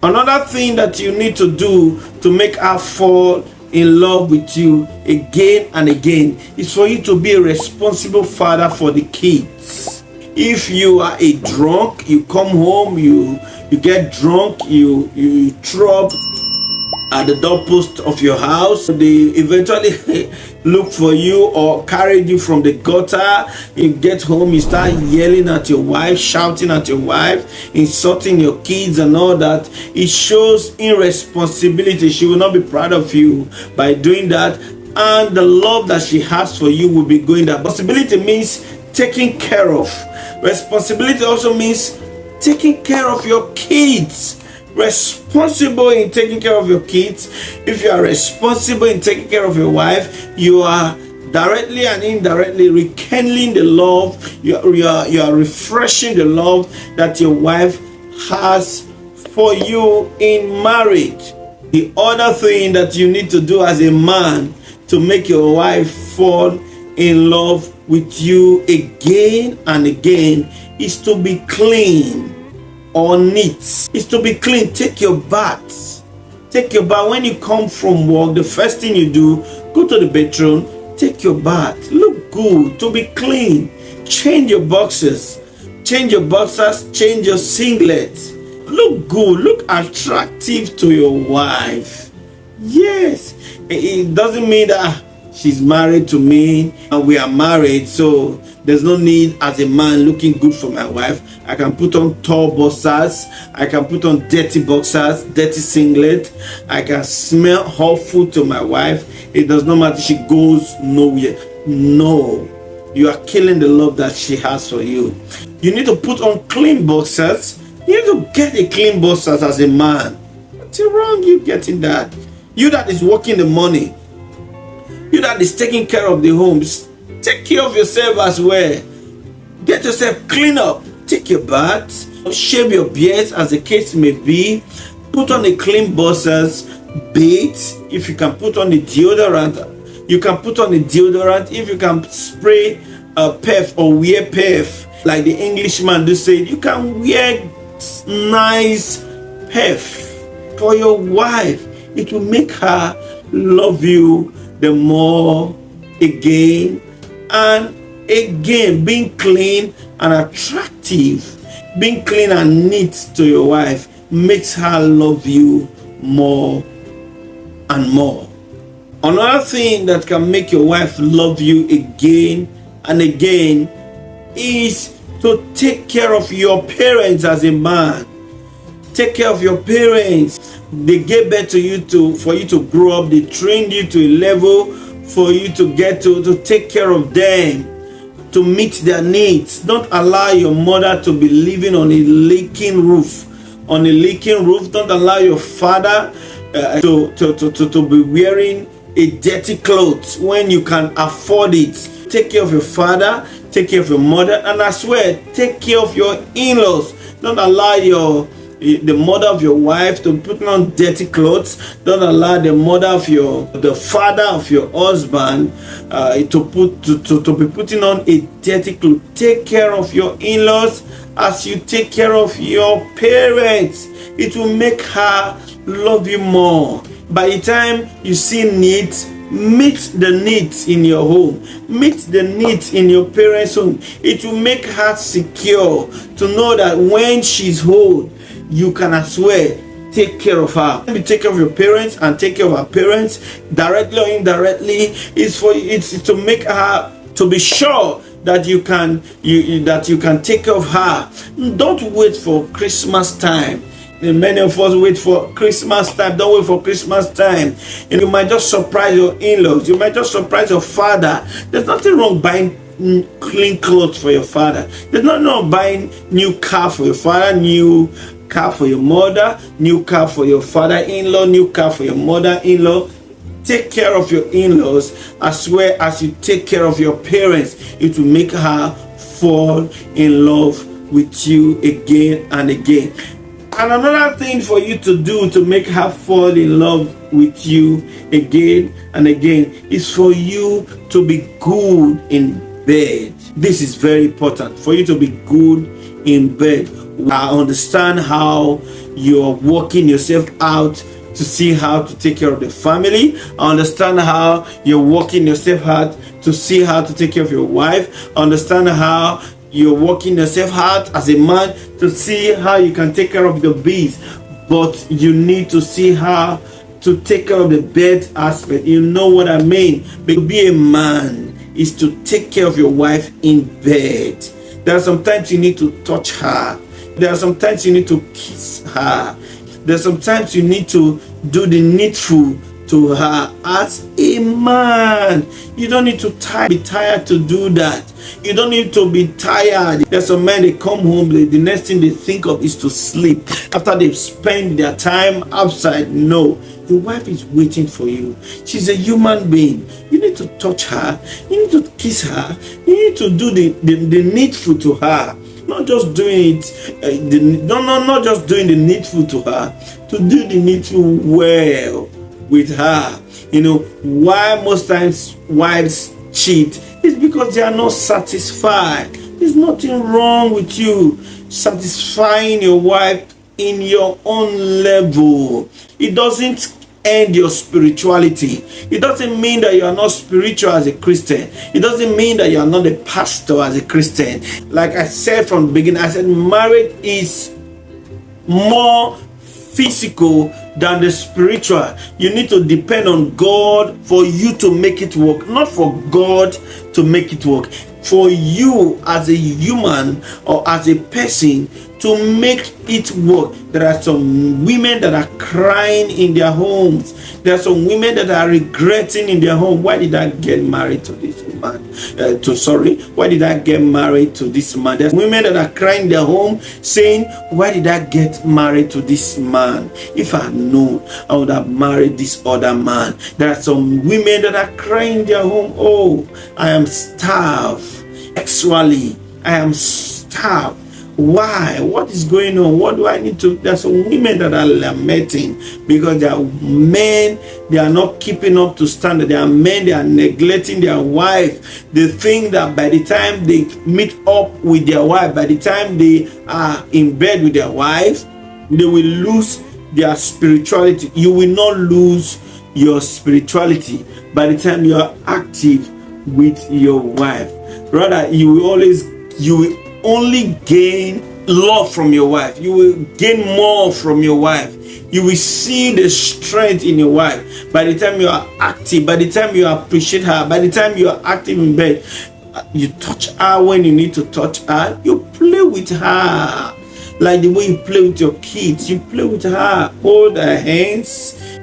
Another thing that you need to do to make her fall in love with you again and again is for you to be a responsible father for the kids. If you are a drunk, you come home, you get drunk, you throw up at the doorpost of your house, they eventually look for you or carried you from the gutter. You get home, you start yelling at your wife, shouting at your wife, insulting your kids and all that. It shows irresponsibility. She will not be proud of you by doing that, and the love that she has for you will be going down. Responsibility means taking care of. Responsibility also means taking care of your kids. Responsible in taking care of your kids. If you are responsible in taking care of your wife, you are directly and indirectly rekindling the love. You are refreshing the love that your wife has for you in marriage. The other thing that you need to do as a man to make your wife fall in love with you again and again is to be clean or neat. Is to be clean. Take your bath. Take your bath. When you come from work, the first thing you do, go to the bedroom, take your bath. Look good. To be clean. Change your boxers. Change your boxers. Change your singlets. Look good. Look attractive to your wife. Yes. It doesn't mean that she's married to me and we are married, so there's no need as a man looking good for my wife. I can put on tall boxers, I can put on dirty boxers, dirty singlet, I can smell hot food to my wife. It does not matter, she goes nowhere. No, you are killing the love that she has for you. You need to put on clean boxers. You need to get a clean boxers as a man. What's wrong you getting that? You that is working the money, you that is taking care of the homes, take care of yourself as well. Get yourself clean up. Take your bath, shave your beard as the case may be. Put on a clean boxers, bathe. If you can put on the deodorant, you can put on the deodorant. If you can spray a perf or wear perf, like the Englishman do say, you can wear nice perf for your wife. It will make her love you the more again and again. Being clean and attractive, being clean and neat to your wife makes her love you more and more. Another thing that can make your wife love you again and again is to take care of your parents as a man. Take care of your parents. They gave birth to you for you to grow up. They trained you to a level for you to get to take care of them, to meet their needs. Don't allow your mother to be living on a leaking roof. On a leaking roof. Don't allow your father to be wearing a dirty clothes when you can afford it. Take care of your father. Take care of your mother. And I swear, take care of your in-laws. Don't allow the mother of your wife to put on dirty clothes. Don't allow the father of your husband to be putting on a dirty clothes. Take care of your in-laws as you take care of your parents. It will make her love you more. By the time you see needs, meet the needs in your home, meet the needs in your parents' home. It will make her secure to know that when she's old, you can as well take care of her. You take care of your parents and take care of her parents, directly or indirectly. It's to make her to be sure that you can take care of her. Don't wait for Christmas time. Many of us wait for Christmas time. Don't wait for Christmas time. And you might just surprise your in-laws. You might just surprise your father. There's nothing wrong buying clean clothes for your father. There's nothing wrong buying new car for your father, new car for your mother, new car for your father-in-law, new car for your mother-in-law. Take care of your in-laws as well as you take care of your parents. It will make her fall in love with you again and again. And another thing for you to do to make her fall in love with you again and again is for you to be good in bed. This is very important, for you to be good in bed. I understand how you're working yourself out to see how to take care of the family. I understand how you're working yourself out to see how to take care of your wife. I understand how you're working yourself out as a man to see how you can take care of the bees. But you need to see how to take care of the bed aspect. You know what I mean? But to be a man is to take care of your wife in bed. There are sometimes you need to touch her. There are sometimes you need to kiss her. There are sometimes you need to do the needful to her as a man. You don't need to be tired to do that. You don't need to be tired. There's some men, they come home, the next thing they think of is to sleep after they've spent their time outside. No, your wife is waiting for you. She's a human being. You need to touch her. You need to kiss her. You need to do the needful to her. Not just doing it, not just doing the needful to her, to do the needful well with her. You know, why most times wives cheat is because they are not satisfied. There's nothing wrong with you satisfying your wife in your own level. It doesn't end your spirituality. It doesn't mean that you are not spiritual as a Christian. It doesn't mean that you are not a pastor as a Christian. Like I said from the beginning, I said marriage is more physical than the spiritual. You need to depend on God for you to make it work, not for God to make it work. For you as a human or as a person to make it work. There are some women that are crying in their homes. There are some women that are regretting in their home. Why did I get married to this man? Why did I get married to this man? There are women that are crying in their home saying, why did I get married to this man? If I had known, I would have married this other man. There are some women that are crying in their home. Oh, I am starved. Sexually, I am starved. Why? What is going on? What do I need to? There are some women that are lamenting because there are men, they are not keeping up to standard. There are men, they are neglecting their wife. They think that by the time they meet up with their wife, by the time they are in bed with their wife, they will lose their spirituality. You will not lose your spirituality by the time you are active with your wife. Rather, you will only gain love from your wife. You will gain more from your wife. You will see the strength in your wife by the time you are active, by the time you appreciate her, by the time you are active in bed. You touch her when you need to touch her. You play with her like the way you play with your kids. You play with her. Hold her hands,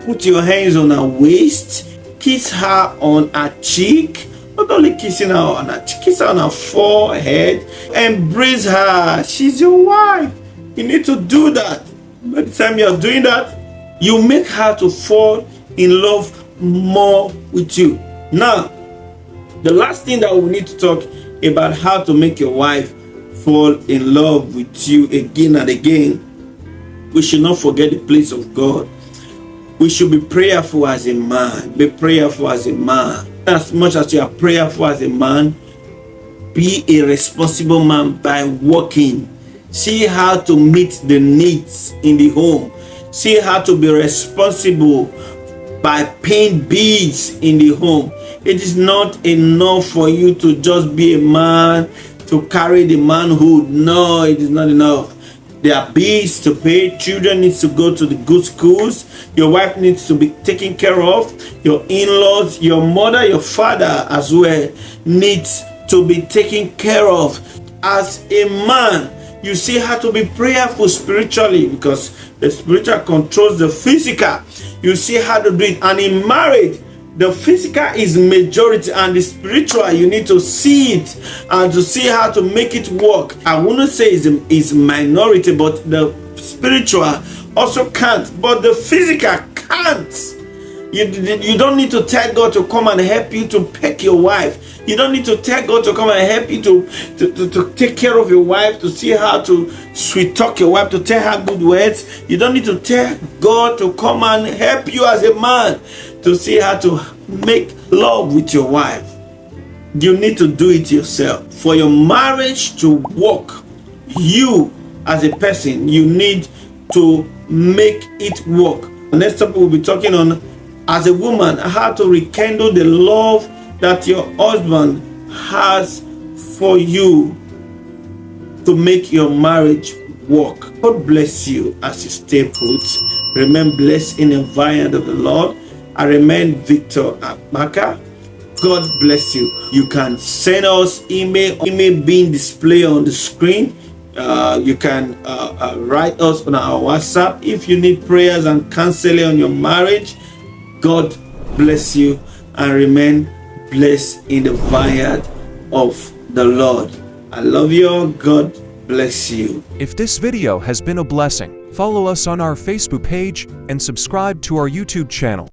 put your hands on her waist, kiss her on her cheek. Not only kissing her on her cheek, kiss her on her forehead, embrace her. She's your wife. You need to do that. By the time you are doing that, you make her to fall in love more with you. Now, the last thing that we need to talk about how to make your wife fall in love with you again and again. We should not forget the place of God. We should be prayerful as a man. Be prayerful as a man. As much as you are prayerful as a man, be a responsible man by working. See how to meet the needs in the home. See how to be responsible by paying bills in the home. It is not enough for you to just be a man, to carry the manhood. No, it is not enough. There are bills to pay. Children need to go to the good schools. Your wife needs to be taken care of. Your in-laws, your mother, your father as well needs to be taken care of. As a man, you see how to be prayerful spiritually because the spiritual controls the physical. You see how to do it. And in marriage, the physical is majority and the spiritual, you need to see it and to see how to make it work. I wouldn't say it's minority, but the spiritual also can't, but the physical can't. You don't need to tell God to come and help you to peck your wife. You don't need to tell God to come and help you to take care of your wife, to see how to sweet talk your wife, to tell her good words. You don't need to tell God to come and help you as a man to see how to make love with your wife. You need to do it yourself. For your marriage to work, you as a person, you need to make it work. Next topic we'll be talking on, as a woman, how to rekindle the love that your husband has for you to make your marriage work. God bless you as you stay put. Remain blessed in the vineyard of the Lord. I remain Victor Akmaka. God bless you. You can send us email being displayed on the screen. You can write us on our WhatsApp if you need prayers and counseling on your marriage. God bless you and remain blessed in the vineyard of the Lord. I love you all. God bless you. If this video has been a blessing, follow us on our Facebook page and subscribe to our YouTube channel.